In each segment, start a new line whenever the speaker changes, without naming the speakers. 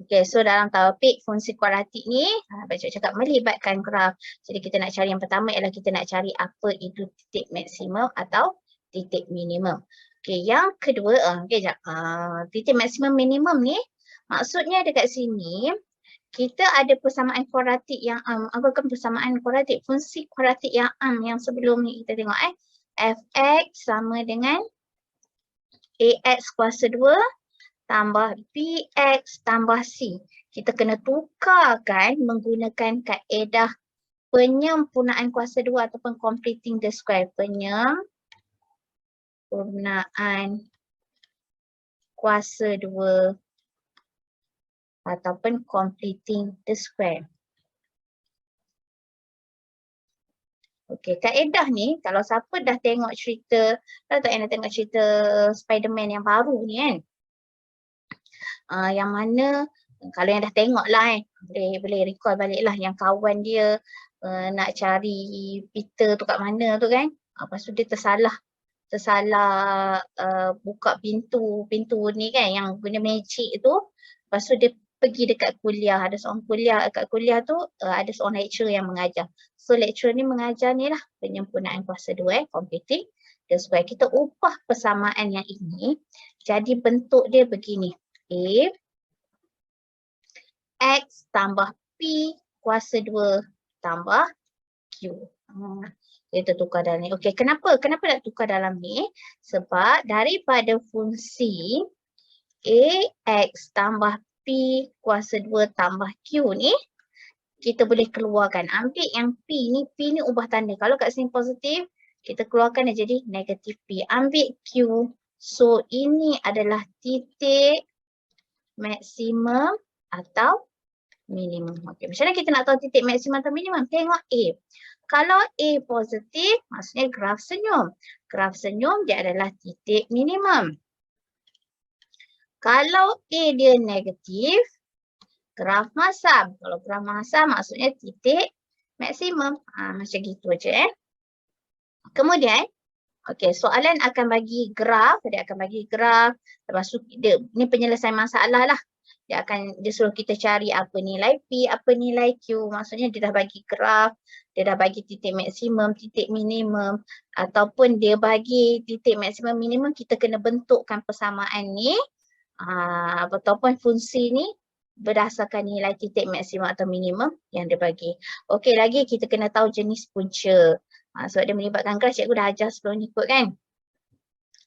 Okay, so dalam topik fungsi kuadratik ni, Cikgu cakap melibatkan graf. Jadi kita nak cari yang pertama ialah kita nak cari apa itu titik maksimum atau titik minimum. Okay, yang kedua, titik maksimum minimum ni, maksudnya dekat sini, kita ada persamaan kuadratik yang apakah persamaan kuadratik? Fungsi kuadratik yang yang sebelum ni kita tengok fx sama dengan ax kuasa 2 tambah bx tambah c. Kita kena tukarkan menggunakan kaedah penyempurnaan kuasa 2 ataupun completing the square. Penyempurnaan kuasa 2 ataupun completing the square. Okey, kaedah ni kalau siapa dah tengok cerita, kalau tak yang dah tengok cerita Spiderman yang baru ni kan. Yang mana kalau yang dah tengok lah boleh recall balik lah yang kawan dia nak cari Peter tu kat mana tu kan. Lepas tu dia tersalah buka pintu ni kan yang guna magic tu. Lepas tu dia pergi dekat kuliah, ada seorang kuliah, kat kuliah tu ada seorang lecturer yang mengajar. So lecturer ni mengajar ni lah penyempurnaan kuasa 2 completing the square. Kita ubah persamaan yang ini jadi bentuk dia begini. X tambah P kuasa 2 tambah Q. Kita tukar dalam ni. Okey, kenapa nak tukar dalam ni? Sebab daripada fungsi AX tambah P kuasa 2 tambah Q ni, kita boleh keluarkan. Ambil yang P ni ubah tanda. Kalau kat sini positif, kita keluarkan dia jadi negatif P. Ambil Q. So, ini adalah titik maksimum atau minimum. Okey, macam mana kita nak tahu titik maksimum atau minimum? Tengok A. Kalau A positif, maksudnya graf senyum. Graf senyum dia adalah titik minimum. Kalau A dia negatif, graf masam. Kalau graf masam maksudnya titik maksimum. Macam gitu aja. Kemudian, okey, soalan akan bagi graf. Dia akan bagi graf. Lepas tu, ni penyelesaian masalah lah. Dia suruh kita cari apa nilai P, apa nilai Q. Maksudnya dia dah bagi graf, dia dah bagi titik maksimum, titik minimum. Ataupun dia bagi titik maksimum minimum, kita kena bentukkan persamaan ni. Ataupun fungsi ni berdasarkan nilai titik maksimum atau minimum yang dia bagi. Okey, lagi kita kena tahu jenis punca. Sebab dia melibatkan graf, cikgu dah ajar sebelum ni kot kan.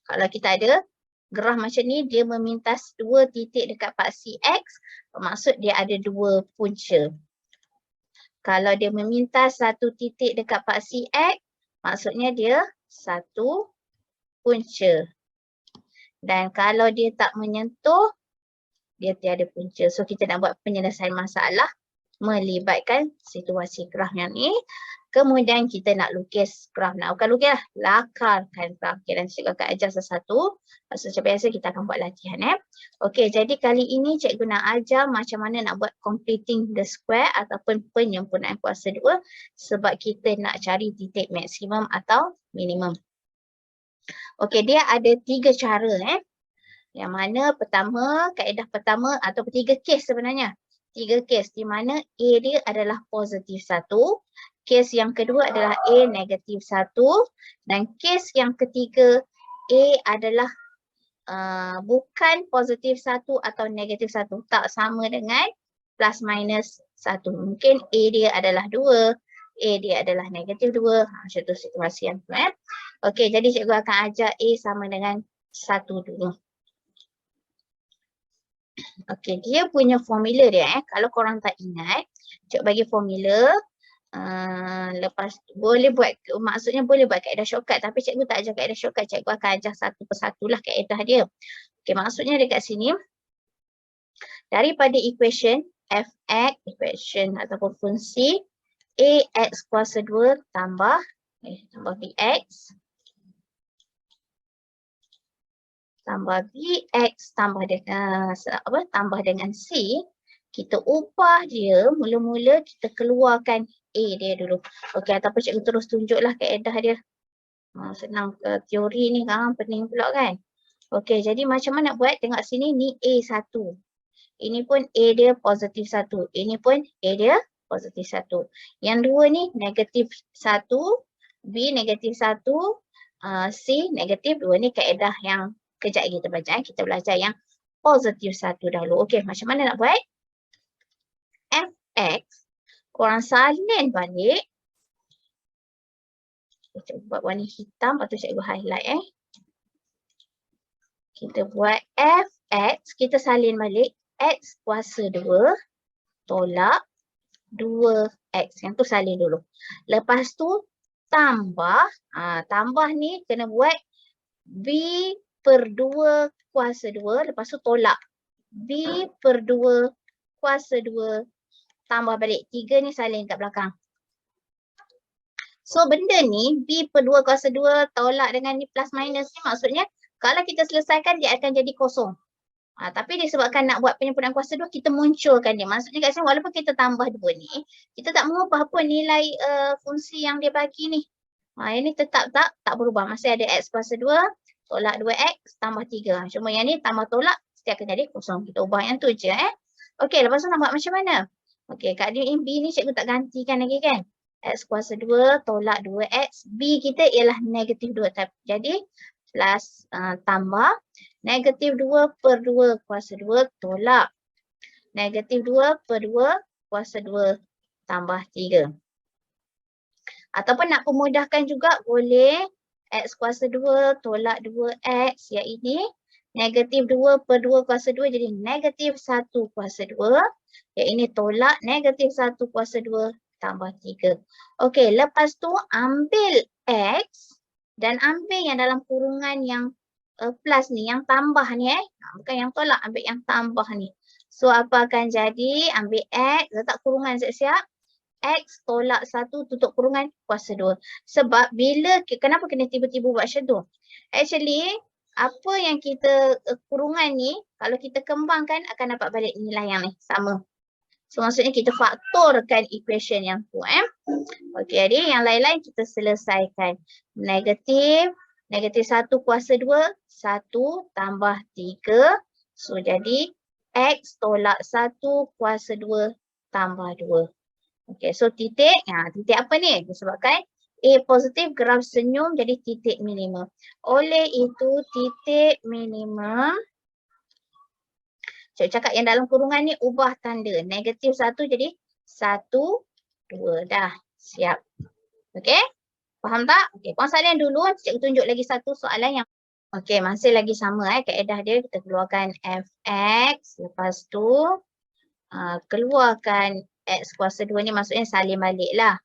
Kalau kita ada graf macam ni, dia memintas 2 titik dekat paksi X, bermaksud dia ada 2 punca. Kalau dia memintas 1 titik dekat paksi X, maksudnya dia 1 punca. Dan kalau dia tak menyentuh, dia tiada punca. So kita nak buat penyelesaian masalah melibatkan situasi graf yang ni. Kemudian kita nak lukis graf. Bukan lukis lah, lakarkan graf. Okay, dan cikgu akan ajar satu-satu. Macam biasa kita akan buat latihan. Okey, jadi kali ini cikgu nak ajar macam mana nak buat completing the square ataupun penyempurnaan kuasa 2 sebab kita nak cari titik maksimum atau minimum. Okey, dia ada 3 cara. Yang mana pertama, kaedah pertama atau 3 kes sebenarnya. 3 kes di mana A dia adalah positif 1. Kes yang kedua adalah A negatif 1. Dan kes yang ketiga A adalah bukan positif 1 atau negatif 1. Tak sama dengan plus minus 1. Mungkin A dia adalah 2. A dia adalah negatif 2. Macam tu situasi yang tu. Okey, jadi cikgu akan ajar A sama dengan 1 dulu. Okey, dia punya formula dia kalau korang tak ingat, cikgu bagi formula. Lepas boleh buat, maksudnya boleh buat kaedah shortcut, tapi cikgu tak ajar kaedah shortcut, cikgu akan ajar satu persatu lah kaedah dia. Okey, maksudnya dekat sini daripada equation fx, equation ataupun fungsi ax kuasa 2 tambah bx tambah bx tambah dengan c, kita ubah dia, mula-mula kita keluarkan A dia dulu. Okey, ataupun cikgu terus tunjuklah kaedah dia. Senang teori ni kan, pening pula kan. Okey, jadi macam mana nak buat? Tengok sini ni A1. Ini pun A dia positif 1. Ini pun A dia positif 1. Yang dua ni negatif 1, B negatif 1, C negatif 2. Ni kaedah yang kejap kita belajar. Kita belajar yang positif 1 dahulu. Okey, macam mana nak buat? Fx, korang salin balik. Kita buat warna hitam, lepas tu cikgu highlight Kita buat Fx, kita salin balik. X kuasa 2 tolak 2x. Yang tu salin dulu. Lepas tu tambah. Tambah ni kena buat B per 2 kuasa 2. Lepas tu tolak. B per 2 kuasa 2 tambah balik. 3 ni salin kat belakang. So benda ni B per 2 kuasa 2 tolak dengan ni plus minus ni maksudnya kalau kita selesaikan dia akan jadi kosong. Tapi disebabkan nak buat penyempurnaan kuasa 2, kita munculkan dia. Maksudnya kat sini walaupun kita tambah 2 ni, kita tak mengubah pun nilai fungsi yang dia bagi ni. Yang ni tetap tak berubah. Masih ada x kuasa 2, tolak 2x, tambah 3. Cuma yang ni tambah tolak, mesti akan jadi kosong. Kita ubah yang tu je. Okey, lepas tu nak buat macam mana? Okey, kat dia B ni cikgu tak gantikan lagi kan? X kuasa 2, tolak 2x. B kita ialah negatif 2. Jadi, plus tambah negatif 2 per 2 kuasa 2 tolak negatif 2 per 2 kuasa 2 tambah 3. Ataupun nak pemudahkan juga boleh x kuasa 2 tolak 2x iaitu negatif 2 per 2 kuasa 2 jadi negatif 1 kuasa 2 iaitu tolak negatif 1 kuasa 2 tambah 3. Okey, lepas tu ambil x dan ambil yang dalam kurungan yang plus ni, yang tambah ni bukan yang tolak, ambil yang tambah ni. So apa akan jadi? Ambil x, letak kurungan siap-siap. X tolak 1 tutup kurungan kuasa 2. Sebab bila, kenapa kena tiba-tiba buat macam tu? Actually, apa yang kita kurungan ni, kalau kita kembangkan akan dapat balik nilai yang ni, sama. So maksudnya kita faktorkan equation yang tu. Okey adik, yang lain-lain kita selesaikan. Negatif 1 kuasa 2, 1 tambah 3. So jadi x tolak 1 kuasa 2 tambah 2. Okey, so titik. Titik apa ni? Disebabkan A positif, graf senyum jadi titik minimum. Oleh itu titik minimum. Cikgu cakap yang dalam kurungan ni ubah tanda. Negatif 1 jadi 1, 2. Dah. Siap. Okey? Faham tak? Okey, korang salin dulu. Cikgu tunjuk lagi satu soalan yang okey, masih lagi sama kaedah dia. Kita keluarkan fx. Lepas tu keluarkan x kuasa 2 ni maksudnya salin balik lah.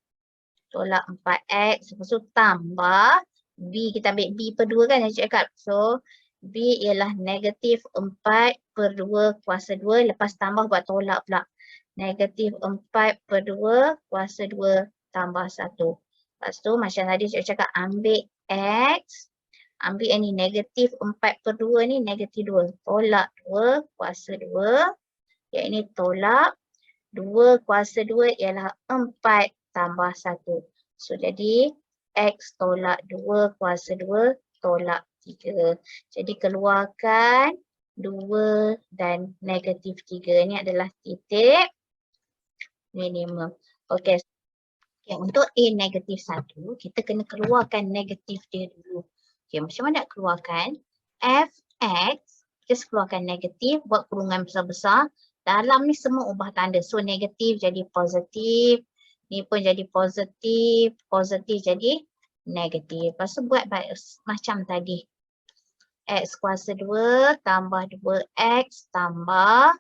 Tolak 4x. Lepas tu tambah b. Kita ambil b per 2 kan cikgu cakap. So B ialah negatif 4 per 2 kuasa 2. Lepas tambah buat tolak pula. Negatif 4 per 2 kuasa 2 tambah 1. Lepas tu macam tadi saya cakap ambil X. Ambil yang ni negatif 4 per 2 ni negatif 2. Tolak 2 kuasa 2. Yang ini tolak 2 kuasa 2 ialah 4 tambah 1. So jadi X tolak 2 kuasa 2 tolak 3. Jadi keluarkan 2 dan negatif 3. Ini adalah titik minimum. Okey. Okay, untuk A negatif 1, kita kena keluarkan negatif dia dulu. Okey, macam mana nak keluarkan? Fx, kita keluarkan negatif, buat kurungan besar-besar. Dalam ni semua ubah tanda. So negatif jadi positif. Ni pun jadi positif. Positif jadi negatif. Lepas tu buat macam tadi. X kuasa 2 tambah 2x tambah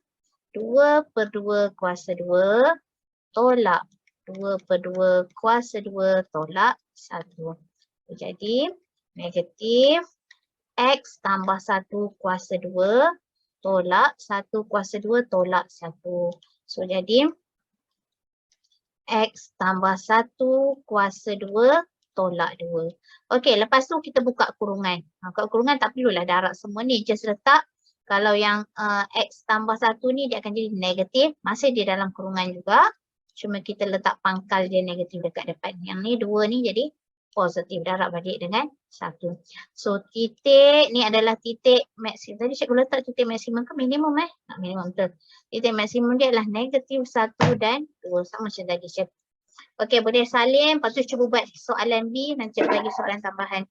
2 per 2 kuasa 2 tolak 2 per 2 kuasa 2 tolak 1. Jadi negatif x tambah 1 kuasa 2 tolak 1 kuasa 2 tolak 1. So jadi x tambah 1 kuasa 2 tolak 2. Okey, lepas tu kita buka kurungan. Buka kurungan tak perlulah darab semua ni. Just letak kalau yang x tambah 1 ni dia akan jadi negatif. Masih di dalam kurungan juga. Cuma kita letak pangkal dia negatif dekat depan. Yang ni 2 ni jadi positif, darab balik dengan 1. So titik ni adalah titik maksimum. Tadi cikgu letak titik maksimum ke minimum minimum betul. Titik maksimum dia adalah negatif 1 dan 2. Sama macam tadi cikgu. Okey, boleh salin. Lepas tu cuba buat soalan B. Nanti cikgu bagi soalan tambahan.